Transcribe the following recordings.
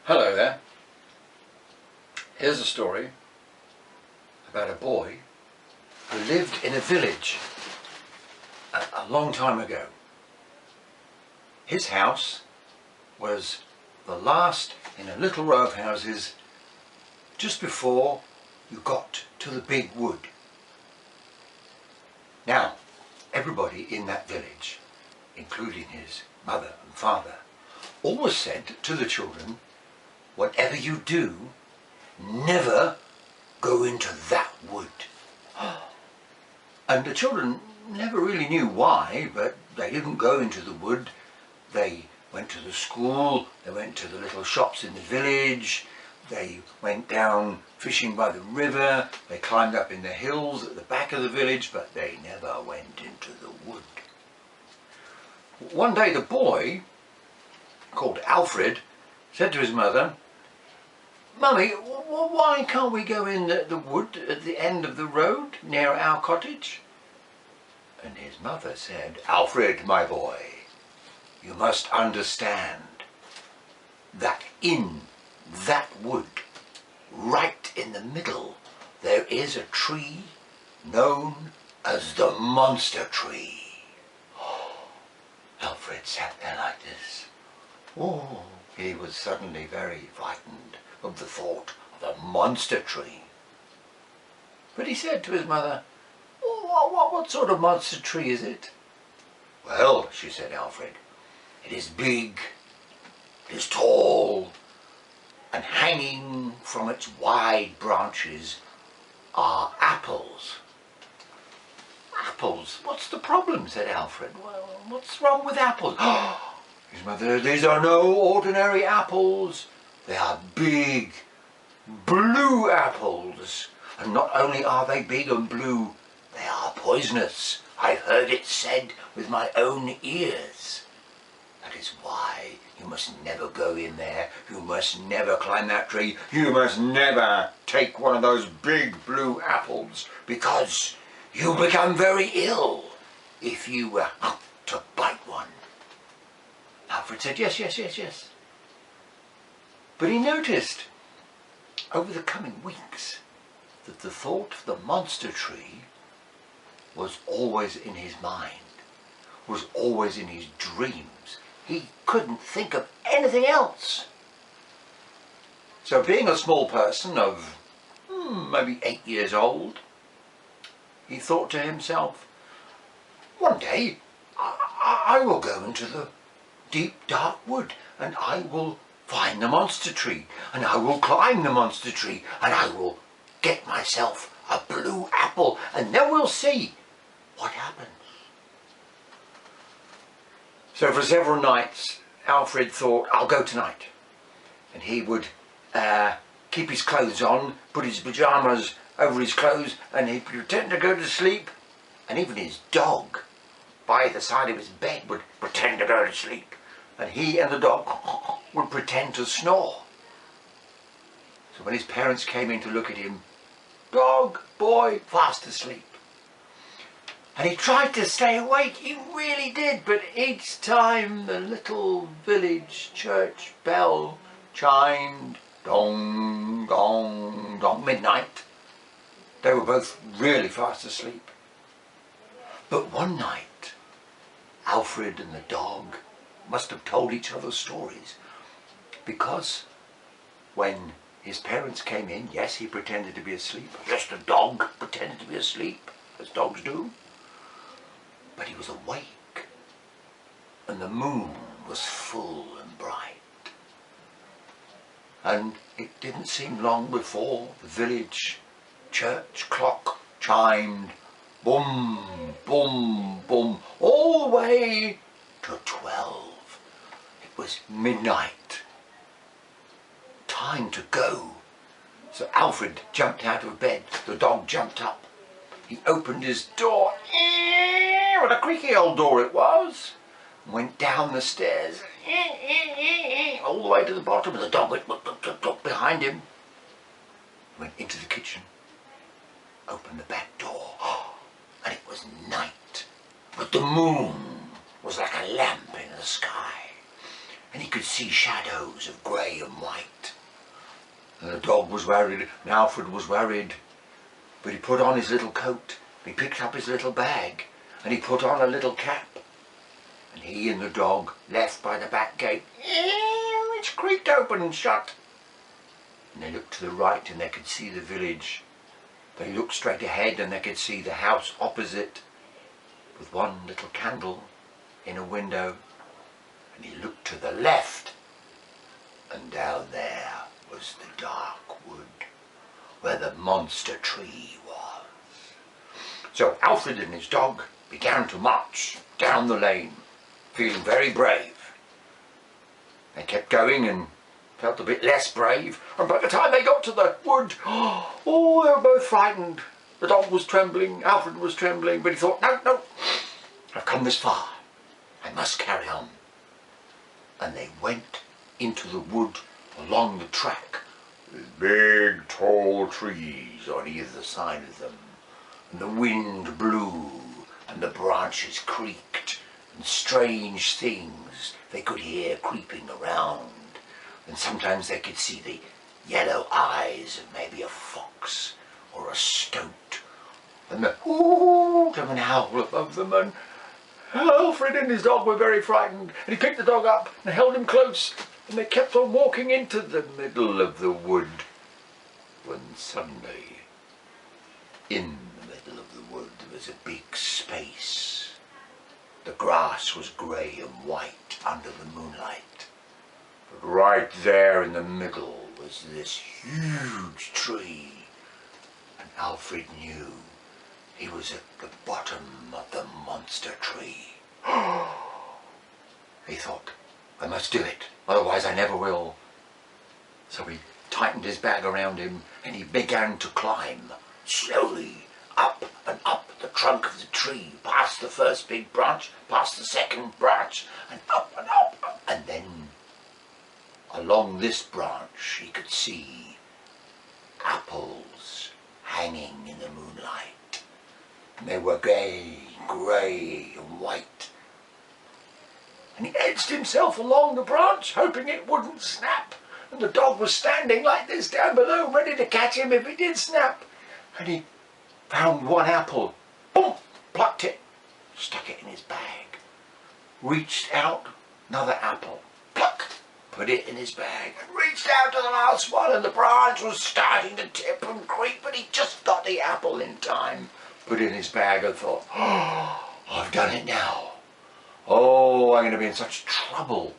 Hello there. Here's a story about a boy who lived in a village a long time ago. His house was the last in a little row of houses just before you got to the big wood. Now, everybody in that village, including his mother and father, always said to the children, whatever you do, never go into that wood. And the children never really knew why, but they didn't go into the wood. They went to the school, they went to the little shops in the village, they went down fishing by the river, they climbed up in the hills at the back of the village, but they never went into the wood. One day the boy, called Alfred, said to his mother, "Mummy, why can't we go in the wood at the end of the road near our cottage?" And his mother said, "Alfred, my boy, you must understand that in that wood, right in the middle, there is a tree known as the monster tree." Alfred sat there like this. Oh, he was suddenly very frightened of the thought of a monster tree. But he said to his mother, what sort of monster tree is it?" "Well," she said, "Alfred, it is big, it is tall, and hanging from its wide branches are apples." "Apples? What's the problem?" said Alfred. "Well, what's wrong with apples?" His mother, "These are no ordinary apples. They are big, blue apples. And not only are they big and blue, they are poisonous. I've heard it said with my own ears. That is why you must never go in there. You must never climb that tree. You must never take one of those big blue apples, because you become very ill if you were to bite one." Alfred said, yes. But he noticed over the coming weeks that the thought of the monster tree was always in his mind, was always in his dreams. He couldn't think of anything else. So being a small person of maybe 8 years old, he thought to himself, one day I will go into the deep dark wood, and I will find the monster tree, and I will climb the monster tree, and I will get myself a blue apple, and then we'll see what happens. So for several nights Alfred thought, I'll go tonight. And he would keep his clothes on, put his pyjamas over his clothes, and he'd pretend to go to sleep. And even his dog by the side of his bed would pretend to go to sleep. And he and the dog would pretend to snore. So when his parents came in to look at him, dog, boy, fast asleep. And he tried to stay awake, he really did, but each time the little village church bell chimed dong, dong, dong, midnight, they were both really fast asleep. But one night, Alfred and the dog must have told each other stories, because when his parents came in, yes, he pretended to be asleep. Yes, the dog pretended to be asleep, as dogs do. But he was awake, and the moon was full and bright. And it didn't seem long before the village church clock chimed boom, boom, boom, all the way to 12. It was midnight. Time to go. So Alfred jumped out of bed. The dog jumped up. He opened his door. What a creaky old door it was. Went down the stairs. All the way to the bottom. And the dog went behind him. Went into the kitchen. Opened the back door. And it was night. But the moon was like a lamp in the sky. And he could see shadows of grey and white. And the dog was worried, and Alfred was worried. But he put on his little coat, he picked up his little bag, and he put on a little cap. And he and the dog left by the back gate, which creaked open and shut. And they looked to the right and they could see the village. They looked straight ahead and they could see the house opposite with one little candle in a window. And he looked to the left, and down there was the dark wood where the monster tree was. So Alfred and his dog began to march down the lane, feeling very brave. They kept going and felt a bit less brave, and by the time they got to the wood, oh, they were both frightened. The dog was trembling, Alfred was trembling, but he thought, no, I've come this far, I must carry on. And they went into the wood along the track, with big tall trees on either side of them, and the wind blew and the branches creaked, and strange things they could hear creeping around, and sometimes they could see the yellow eyes of maybe a fox or a stoat, and the hoot of an owl above them. And Alfred and his dog were very frightened, and he picked the dog up and held him close, and they kept on walking into the middle of the wood, when suddenly, in the middle of the wood, there was a big space. The grass was grey and white under the moonlight, but right there in the middle was this huge tree, and Alfred knew he was at the bottom of the monster tree. He thought, I must do it, otherwise I never will. So he tightened his bag around him and he began to climb slowly up and up the trunk of the tree, past the first big branch, past the second branch, and up and up. And then along this branch he could see apples hanging in the moonlight. And they were grey and white. And he edged himself along the branch, hoping it wouldn't snap. And the dog was standing like this down below, ready to catch him if it did snap. And he found one apple, boom, plucked it, stuck it in his bag. Reached out, another apple, pluck, put it in his bag, and reached out to the last one, and the branch was starting to tip and creak, but he just got the apple in time. Put it in his bag and thought, oh, I've done it now. Oh, I'm going to be in such trouble.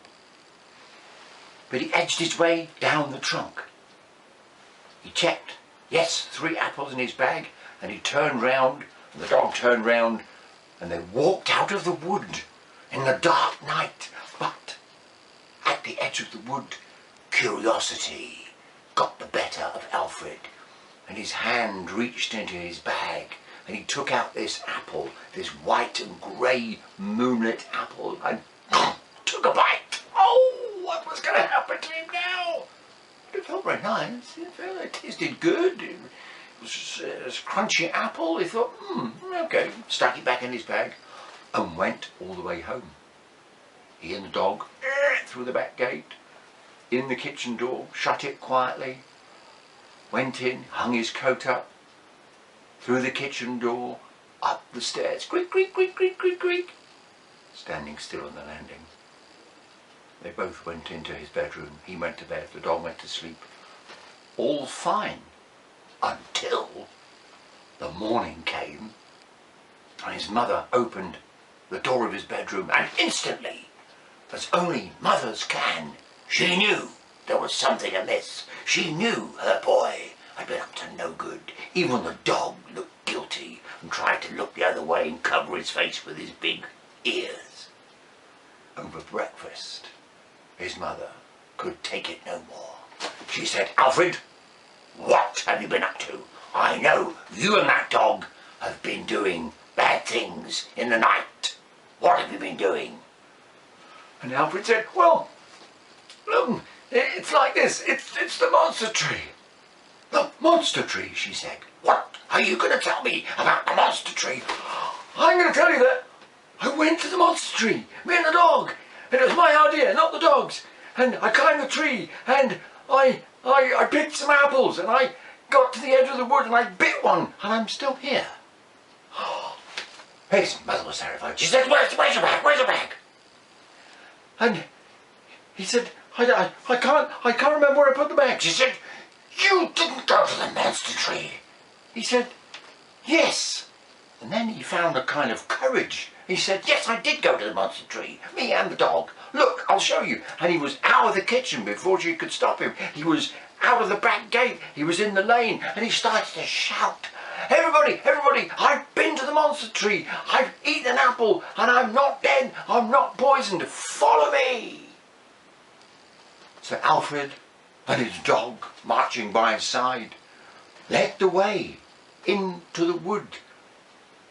But he edged his way down the trunk. He checked, yes, 3 apples in his bag, and he turned round, and the dog turned round, and they walked out of the wood in the dark night. But at the edge of the wood, curiosity got the better of Alfred, and his hand reached into his bag, and he took out this apple, this white and grey moonlit apple, and took a bite. Oh, what was going to happen to him now? But it felt very nice. It tasted good. It was a crunchy apple. He thought, okay. Stuck it back in his bag and went all the way home. He and the dog through the back gate, in the kitchen door, shut it quietly, went in, hung his coat up, through the kitchen door, up the stairs, creak, creak, creak, creak, creak, creak, standing still on the landing. They both went into his bedroom. He went to bed, the dog went to sleep. All fine, until the morning came, and his mother opened the door of his bedroom, and instantly, as only mothers can, she knew there was something amiss. She knew her boy had been up to no good. Even the dog looked guilty and tried to look the other way and cover his face with his big ears. Over breakfast, his mother could take it no more. She said, Alfred, what have you been up to? I know you and that dog have been doing bad things in the night. What have you been doing? And Alfred said, well, look, it's like this. It's the monster tree. The monster tree, she said. What are you going to tell me about the monster tree? I'm going to tell you that I went to the monster tree, me and the dog, and it was my idea, not the dog's. and I climbed the tree, and I picked some apples, and I got to the edge of the wood, and I bit one, and I'm still here. His mother was terrified. She said, where's your bag? Where's your bag? And he said, I can't remember where I put the bag. She said, you didn't go to the monster tree. He said, yes. And then he found a kind of courage. He said, yes, I did go to the monster tree. Me and the dog. Look, I'll show you. And he was out of the kitchen before she could stop him. He was out of the back gate. He was in the lane, and he started to shout, everybody, everybody, I've been to the monster tree. I've eaten an apple, and I'm not dead. I'm not poisoned. Follow me. So Alfred and his dog, marching by his side, led the way into the wood,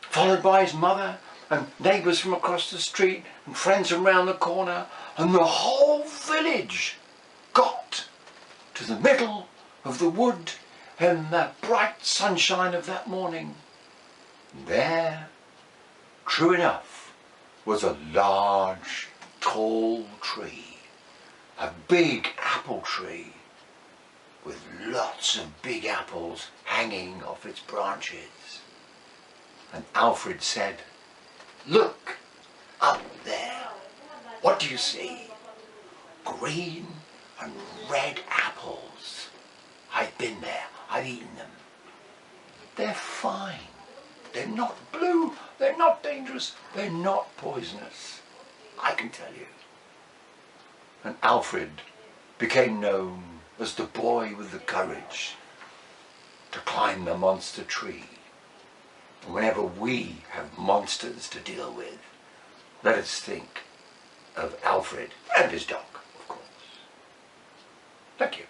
followed by his mother and neighbours from across the street and friends from round the corner, and the whole village got to the middle of the wood in the bright sunshine of that morning. There, true enough, was a large, tall tree, a big apple tree, with lots of big apples hanging off its branches. And Alfred said, look, up there, what do you see? Green and red apples. I've been there, I've eaten them. They're fine. They're not blue, they're not dangerous, they're not poisonous, I can tell you. And Alfred became known as the boy with the courage to climb the monster tree. And whenever we have monsters to deal with, let us think of Alfred and his dog, of course. Thank you.